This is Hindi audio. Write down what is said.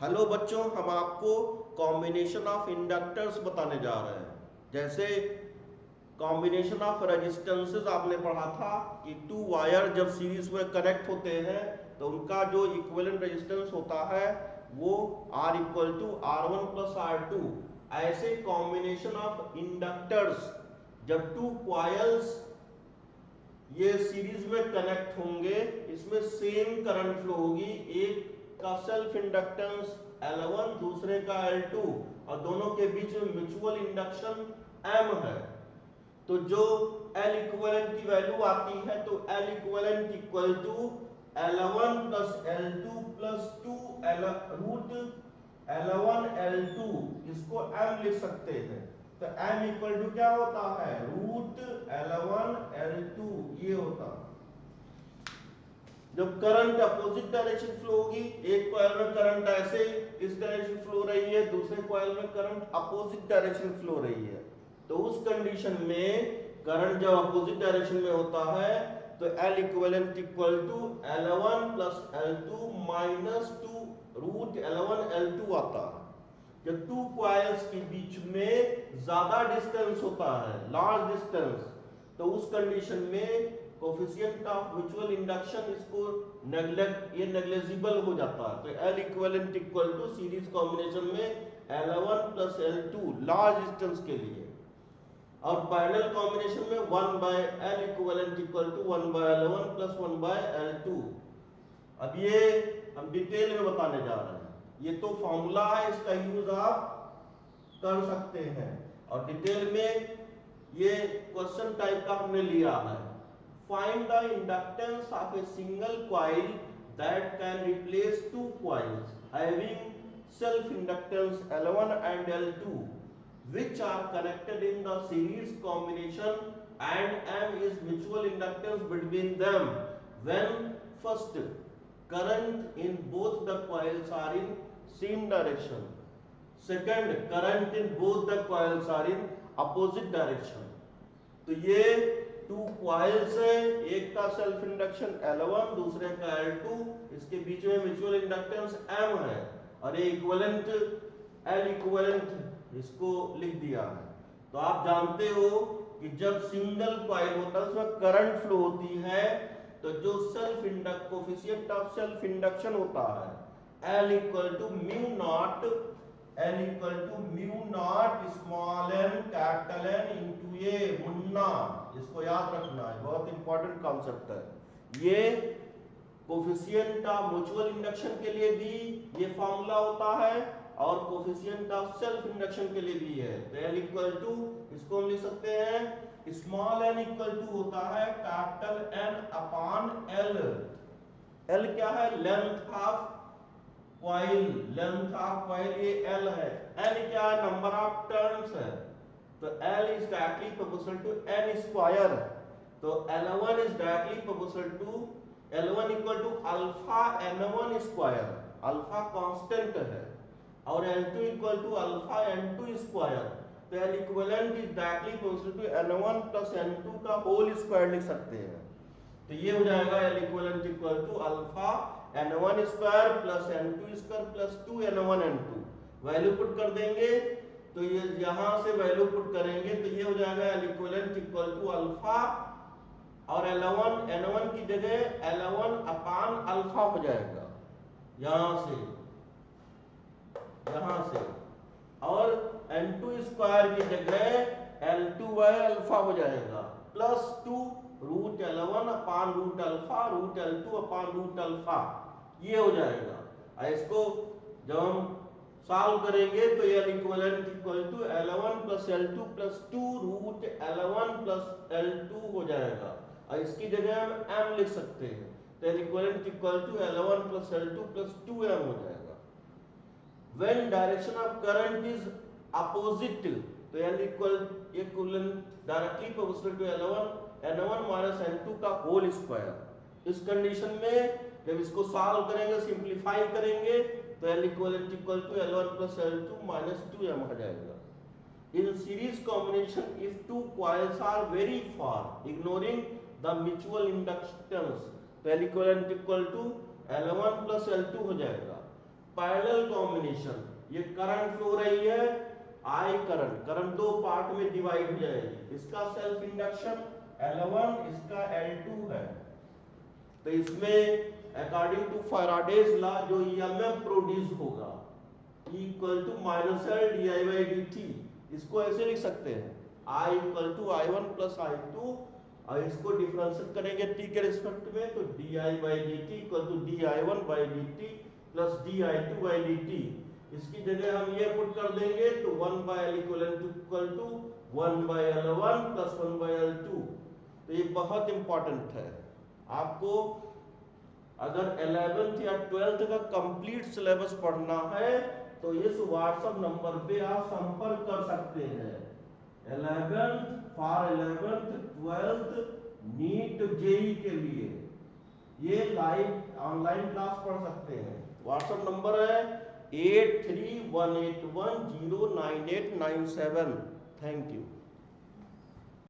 हेलो बच्चों, हम आपको कॉम्बिनेशन ऑफ इंडक्टर्स बताने जा रहे हैं। जैसे कॉम्बिनेशन ऑफ रेजिस्टेंसेस आपने पढ़ा था कि टू वायर जब सीरीज में कनेक्ट होते हैं तो उनका जो इक्विवेलेंट रेजिस्टेंस होता है वो R equal to R1 plus R2। ऐसे कॉम्बिनेशन ऑफ इंडक्टर्स जब टू कॉइल्स ये सीरीज में कनेक्ट होंगे, इसमें सेम करंट फ्लो होगी। एक का सेल्फ इंडक्टेंस L1, दूसरे का L2, और दोनों के बीच में म्यूचुअल इंडक्शन M है। तो जो L इक्विवेलेंट की वैल्यू आती है तो L equivalent equal to L1 plus L2 plus 2 root L1 L2, इसको M लिख सकते हैं। तो M इक्वल टू क्या होता है, रूट L1 L2 ये होता है। जब करंट अपोजिट डायरेक्शन फ्लो होगी, एक कॉइल में करंट ऐसे इस डायरेक्शन फ्लो रही है, दूसरे कॉइल में करंट अपोजिट डायरेक्शन फ्लो रही है, तो उस कंडीशन में करंट जब अपोजिट डायरेक्शन में होता है तो L equivalent equal to L1 plus L2 minus 2 root L1 L2 आता है। जब टू कॉइल्स के बीच में ज्यादा डिस्टेंस होता है, लार्ज डिस्टेंस, तो उस कंडीशन में कोफिशिएंट ऑफ म्यूचुअल इंडक्शन इसको नेग्लेजिबल हो जाता है। तो L equivalent equal to series combination में L1 plus L2 large distance के लिए, और पैरेलल कॉम्बिनेशन में 1 by L equivalent equal to 1 by L1 plus 1 by L2। अब ये हम डिटेल में बताने जा रहे हैं। ये तो फॉर्मूला है, इसका यूज आप कर सकते हैं, और डिटेल में ये क्वेश्चन टाइप का हमने लिया है। Find the inductance of a single coil that can replace two coils having self inductance L1 and L2 which are connected in the series combination and M is mutual inductance between them when first current in both the coils are in same direction, second current in both the coils are in opposite direction। तो ये टू कॉइल्स है, एक का सेल्फ इंडक्शन L1, दूसरे का L2, इसके बीच में म्यूचुअल इंडक्टेंस M है, और ये इक्विवेलेंट L इक्विवेलेंट इसको लिख दिया है। तो आप जानते हो कि जब सिंगल कॉइल होता है उसमें करंट फ्लो होती है, तो जो self induct coefficient of self induction होता है L equal to mu not, L equal to mu not small n capital N into A मुन्ना। इसको याद रखना है, बहुत इंपॉर्टेंट कॉन्सेप्ट है ये। कोफिशिएंट ऑफ म्यूचुअल इंडक्शन के लिए भी ये फॉर्मूला होता है, और कोफिशिएंट ऑफ सेल्फ इंडक्शन के लिए भी है। तो L इक्वल टू, इसको हम लिख सकते हैं स्मॉल n इक्वल टू होता है capital N upon L। L क्या है, length of coil, length of coil ये L है। N क्या है, नंबर ऑफ टर्न्स है, तो L is directly proportional to N square. तो L1 is directly proportional to L1 equal to alpha N1 square, alpha constant है, और L2 equal to alpha N2 square. तो L equivalent is directly proportional to N1 plus N2 का होल स्क्वायर लिख सकते हैं। तो ये हो जाएगा L equivalent equal to alpha N1 square plus N2 square plus 2 N1 N2। Value put कर देंगे, तो ये यहां से वैल्यू पुट करेंगे तो ये हो जाएगा L equivalent equal to alpha, और L1 N1 की जगह L1 अपान अल्फा हो जाएगा यहां से, और N2 स्क्वायर की जगह L2 बाय अल्फा हो जाएगा, plus 2 root L1 upon root alpha root L2 upon root alpha, ये हो जाएगा। इसको जब हम सॉल्व करेंगे तो L equivalent equal to L1 plus L2 plus 2 root L1 plus L2 हो जाएगा, और इसकी जगह हम M लिख सकते हैं। तो L equivalent equal to L1 plus L2 plus 2M हो जाएगा। When direction of current is opposite, तो L equivalent directly proportional to L1 N1 minus N2 का होल स्क्वायर। इस कंडीशन में जब इसको सॉल्व करेंगे, सिंपलीफाई करेंगे, तो L equivalent equal to L1 plus L2 minus 2M आ जाएगा। In series combination, if two coils are very far, ignoring the mutual inductance, तो L equivalent equal to L1 plus L2 हो जाएगा। पैरेलल कॉम्बिनेशन, ये करंट फ्लो रही है, I करंट दो पार्ट में डिवाइड हो जाएगी, इसका सेल्फ इंडक्शन L1, इसका L2 है। तो इसमें अकॉर्डिंग टू फैराडेज लॉ जो ईएमएफ प्रोड्यूस होगा इक्वल टू -L di/dt, इसको ऐसे लिख सकते हैं I equal to I1 plus I2, और इसको डिफरेंशिएट करेंगे t के रिस्पेक्ट में, तो di/dt equal to di1/dt plus di2/dt। इसकी जगह हम ये पुट कर देंगे तो 1/L equal to 1/L1 plus 1/L2। तो ये बहुत इंपॉर्टेंट है, आपको अगर 11th या 12th का कंप्लीट सिलेबस पढ़ना है तो इस व्हाट्सएप नंबर पे आप संपर्क कर सकते हैं। 11th 12th नीट जेई के लिए ये लाइव ऑनलाइन क्लास पढ़ सकते हैं। व्हाट्सएप नंबर है 8318109897। Thank you.